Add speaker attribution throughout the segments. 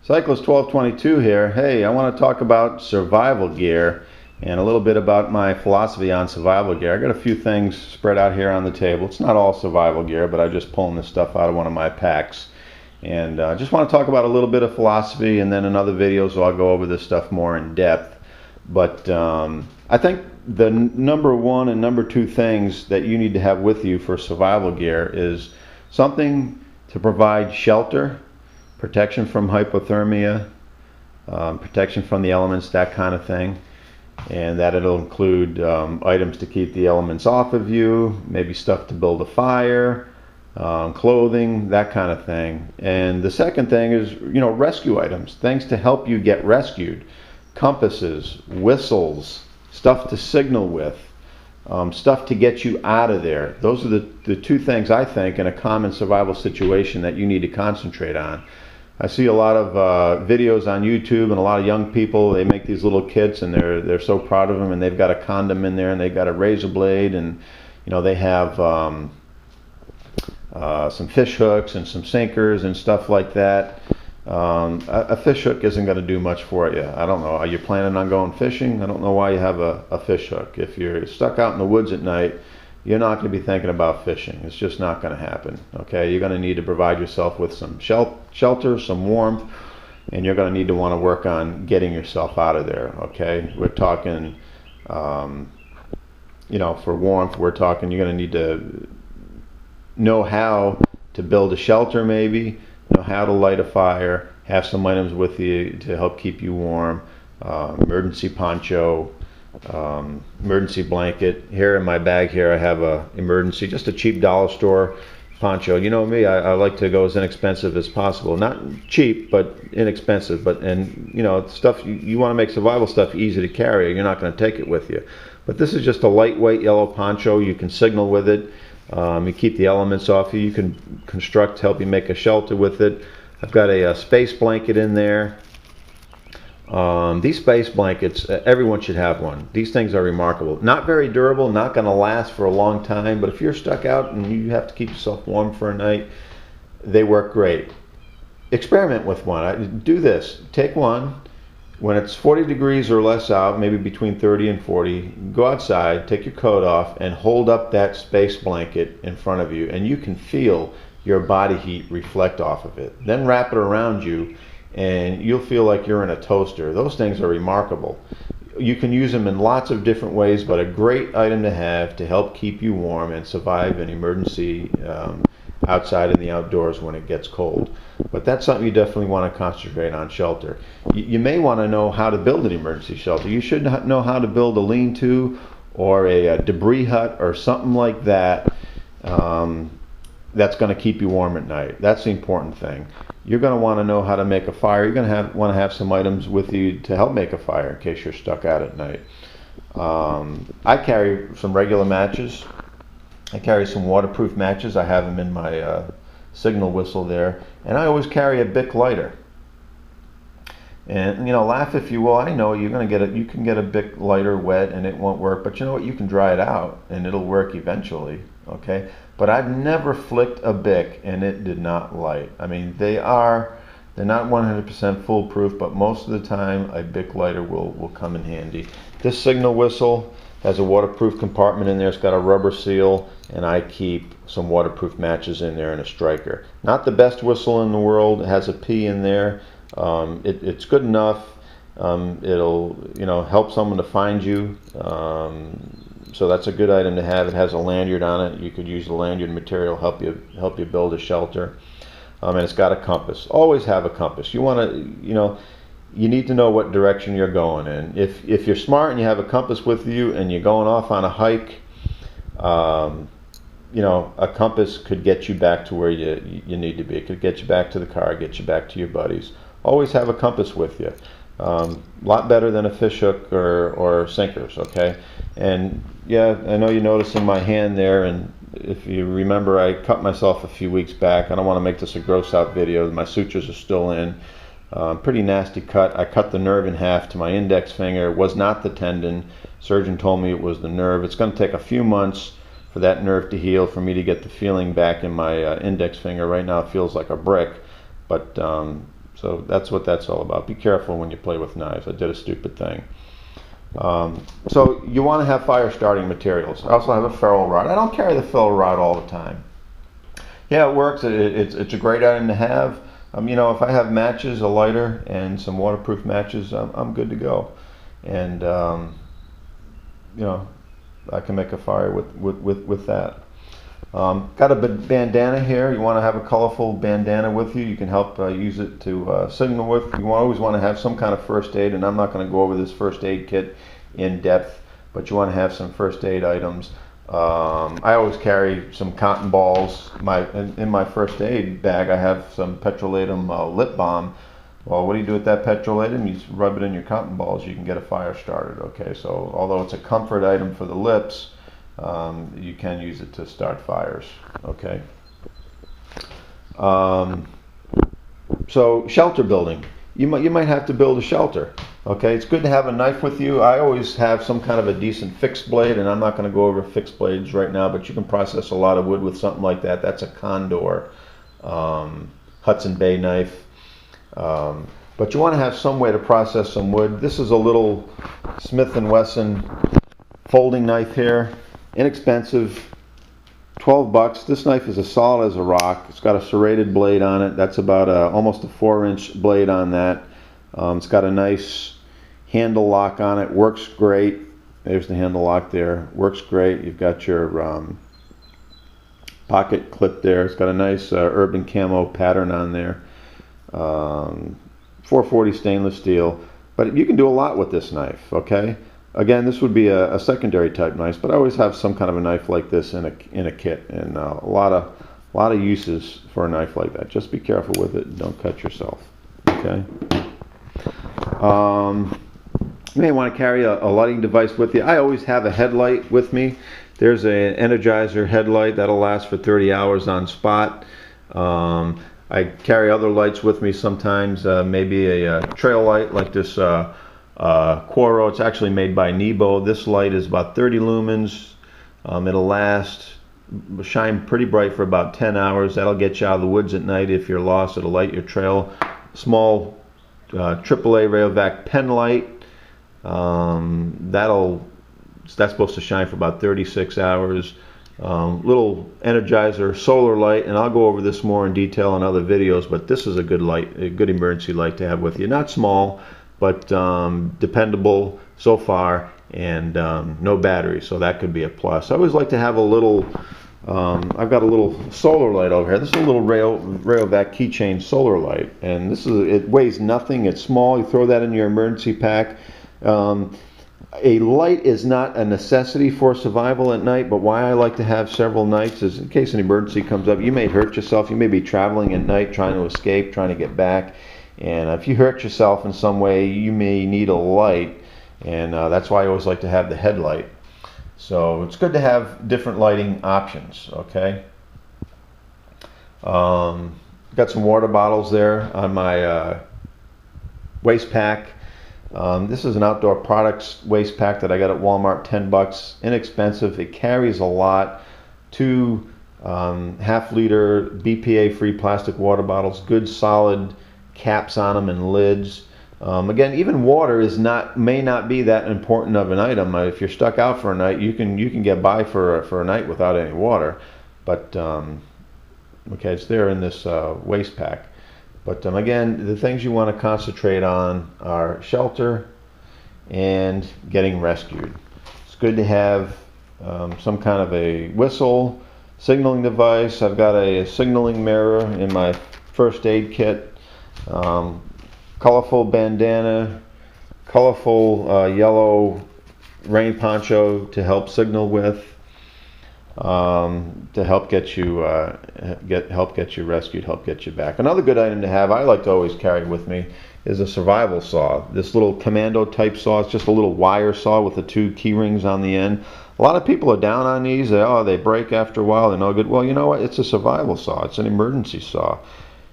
Speaker 1: Cyclist 1222 here. Hey, I want to talk about survival gear and a little bit about my philosophy on survival gear. I got a few things spread out here on the table. It's not all survival gear, but I'm just pulling this stuff out of one of my packs. And just want to talk about a little bit of philosophy, and then in other videos I'll go over this stuff more in depth. But I think the number one and number two things that you need to have with you for survival gear is something to provide shelter, protection from hypothermia, protection from the elements, that kind of thing. And that it'll include items to keep the elements off of you, maybe stuff to build a fire, clothing, that kind of thing. And the second thing is, rescue items, things to help you get rescued. Compasses, whistles, stuff to signal with, stuff to get you out of there. Those are the two things I think in a common survival situation that you need to concentrate on. I see a lot of videos on YouTube, and a lot of young people, they make these little kits and they're so proud of them, and they've got a condom in there and they've got a razor blade, and they have some fish hooks and some sinkers and stuff like that. A fish hook isn't going to do much for you. I don't know. Are you planning on going fishing? I don't know why you have a fish hook. If you're stuck out in the woods at night, you're not going to be thinking about fishing. It's just not going to happen. Okay, you're going to need to provide yourself with some shelter, some warmth, and you're going to need to want to work on getting yourself out of there. Okay, we're talking, for warmth, we're talking you're going to need to know how to build a shelter, maybe know how to light a fire, have some items with you to help keep you warm, emergency poncho, emergency blanket. Here in my bag here I have just a cheap dollar store poncho. You know me, I like to go as inexpensive as possible. Not cheap, but inexpensive. Stuff you want to make survival stuff easy to carry. You're not going to take it with you. But this is just a lightweight yellow poncho. You can signal with it. You keep the elements off you. You can construct, help you make a shelter with it. I've got a space blanket in there. These space blankets, everyone should have one. These things are remarkable. Not very durable, not going to last for a long time, but if you're stuck out and you have to keep yourself warm for a night, they work great. Experiment with one. Do this. Take one. When it's 40 degrees or less out, maybe between 30 and 40, go outside, take your coat off, and hold up that space blanket in front of you, and you can feel your body heat reflect off of it. Then wrap it around you, and you'll feel like you're in a toaster. Those things are remarkable. You can use them in lots of different ways, but a great item to have to help keep you warm and survive an emergency outside in the outdoors when it gets cold. But that's something you definitely want to concentrate on, shelter. You may want to know how to build an emergency shelter. You should know how to build a lean-to or a debris hut or something like that. That's going to keep you warm at night. That's the important thing. You're going to want to know how to make a fire. You're going to want to have some items with you to help make a fire in case you're stuck out at night. I carry some regular matches. I carry some waterproof matches. I have them in my signal whistle there. And I always carry a Bic lighter. And laugh if you will. I know you can get a Bic lighter wet and it won't work, but you know what? You can dry it out and it'll work eventually. Okay, but I've never flicked a Bic and it did not light. I mean, they're not 100% foolproof, but most of the time a Bic lighter will come in handy. This signal whistle has a waterproof compartment in there. It's got a rubber seal, and I keep some waterproof matches in there and a striker. Not the best whistle in the world. It has a P in there. It's good enough. It'll help someone to find you. So that's a good item to have. It has a lanyard on it. You could use the lanyard material help you build a shelter. And it's got a compass. Always have a compass. You want to you need to know what direction you're going in. If you're smart and you have a compass with you and you're going off on a hike, a compass could get you back to where you need to be. It could get you back to the car, get you back to your buddies. Always have a compass with you. A lot better than a fish hook or sinkers, okay? And yeah, I know you notice in my hand there, and if you remember, I cut myself a few weeks back. I don't want to make this a gross out video. My sutures are still in. Pretty nasty cut. I cut the nerve in half to my index finger. It was not the tendon. Surgeon told me it was the nerve. It's going to take a few months for that nerve to heal, for me to get the feeling back in my index finger. Right now it feels like a brick, but So that's what that's all about. Be careful when you play with knives. I did a stupid thing. So you want to have fire starting materials. I also have a ferrule rod. I don't carry the ferrule rod all the time. Yeah, it works. It's a great item to have. You know, if I have matches, a lighter, and some waterproof matches, I'm good to go. And you know, I can make a fire with that. Got a bandana here. You want to have a colorful bandana with you. You can help use it to signal with. You always want to have some kind of first aid, and I'm not going to go over this first aid kit in depth, but you want to have some first aid items. I always carry some cotton balls. In my first aid bag, I have some petrolatum lip balm. Well, what do you do with that petrolatum? You rub it in your cotton balls. You can get a fire started. Okay, so although it's a comfort item for the lips, you can use it to start fires. Okay. So shelter building. You might have to build a shelter. Okay, it's good to have a knife with you. I always have some kind of a decent fixed blade, and I'm not going to go over fixed blades right now, but you can process a lot of wood with something like that. That's a Condor Hudson Bay knife. But you want to have some way to process some wood. This is a little Smith & Wesson folding knife here. Inexpensive, 12 bucks. This knife is as solid as a rock. It's got a serrated blade on it. That's about almost a 4-inch blade on that. It's got a nice handle lock on it. Works great. There's the handle lock there. Works great. You've got your pocket clip there. It's got a nice urban camo pattern on there. 440 stainless steel. But you can do a lot with this knife, okay? Again, this would be a secondary type knife, but I always have some kind of a knife like this in a kit, and a lot of uses for a knife like that. Just be careful with it and don't cut yourself. Okay. You may want to carry a lighting device with you. I always have a headlight with me. There's an Energizer headlight that'll last for 30 hours on spot. I carry other lights with me sometimes, maybe a trail light like this Quoro. It's actually made by Nebo. This light is about 30 lumens. It'll last, shine pretty bright for about 10 hours. That'll get you out of the woods at night if you're lost. It'll light your trail. Small AAA Rayovac pen light. That's supposed to shine for about 36 hours. Little Energizer solar light, and I'll go over this more in detail in other videos, but this is a good light, a good emergency light to have with you. Not small, but dependable so far, and no battery, so that could be a plus. I always like to have a little, I've got a little solar light over here. This is a little Rayovac keychain solar light, and it weighs nothing. It's small. You throw that in your emergency pack. A light is not a necessity for survival at night, but why I like to have several lights is in case an emergency comes up. You may hurt yourself. You may be traveling at night trying to escape, trying to get back, and if you hurt yourself in some way, you may need a light, and that's why I always like to have the headlight. So it's good to have different lighting options. Okay. Got some water bottles there on my waist pack. This is an Outdoor Products waist pack that I got at Walmart, 10 bucks, inexpensive. It carries a lot. 2 half-liter BPA-free plastic water bottles, good solid caps on them and lids. Again, even water may not be that important of an item. If you're stuck out for a night, you can get by for a night without any water. But okay, it's there in this waist pack. But again, the things you want to concentrate on are shelter and getting rescued. It's good to have some kind of a whistle, signaling device. I've got a signaling mirror in my first aid kit, colorful bandana, colorful yellow rain poncho to help signal with. To help get you rescued, help get you back. Another good item to have, I like to always carry with me, is a survival saw. This little commando type saw. It's just a little wire saw with the 2 key rings on the end. A lot of people are down on these. They break after a while. They're no good. Well, you know what? It's a survival saw. It's an emergency saw.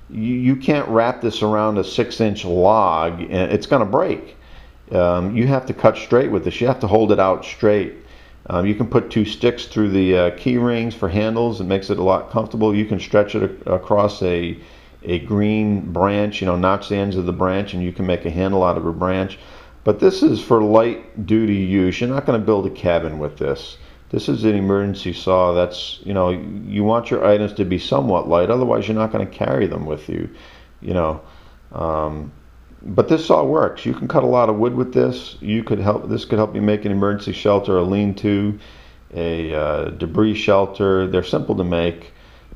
Speaker 1: You can't wrap this around a 6-inch log, and it's going to break. You have to cut straight with this. You have to hold it out straight. You can put 2 sticks through the key rings for handles. It makes it a lot comfortable. You can stretch it across a a green branch, notch the ends of the branch, and you can make a handle out of a branch. But this is for light duty use. You're not going to build a cabin with this. This is an emergency saw. That's, you want your items to be somewhat light, otherwise you're not going to carry them with you, but this saw works. You can cut a lot of wood with this. This could help you make an emergency shelter, a lean-to, a debris shelter. They're simple to make,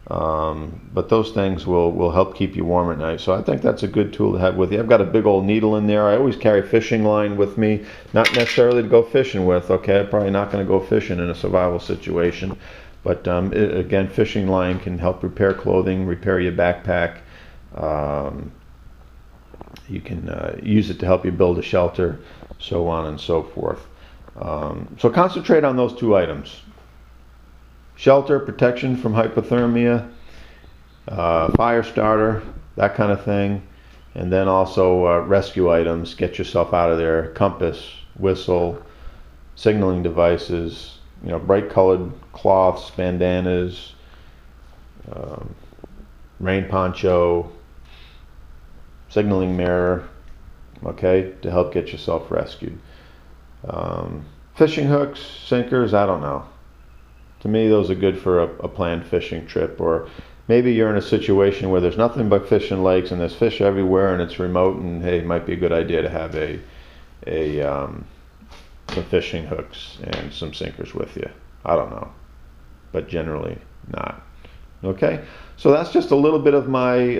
Speaker 1: but those things will help keep you warm at night. So I think that's a good tool to have with you. I've got a big old needle in there. I always carry fishing line with me, not necessarily to go fishing with. Okay, I'm probably not going to go fishing in a survival situation, but again, fishing line can help repair clothing, repair your backpack. You can use it to help you build a shelter, so on and so forth. So concentrate on those two items: shelter, protection from hypothermia, fire starter, that kind of thing, and then also rescue items. Get yourself out of there: compass, whistle, signaling devices, bright colored cloths, bandanas, rain poncho, signaling mirror, okay, to help get yourself rescued. Fishing hooks, sinkers, I don't know. To me, those are good for a planned fishing trip, or maybe you're in a situation where there's nothing but fish and lakes and there's fish everywhere and it's remote, and hey, it might be a good idea to have some fishing hooks and some sinkers with you. I don't know, but generally not. Okay, so that's just a little bit of my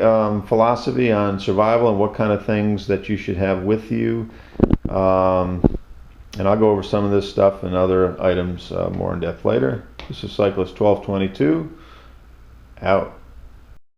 Speaker 1: philosophy on survival and what kind of things that you should have with you. And I'll go over some of this stuff and other items more in depth later. This is Cyclist 1222, out.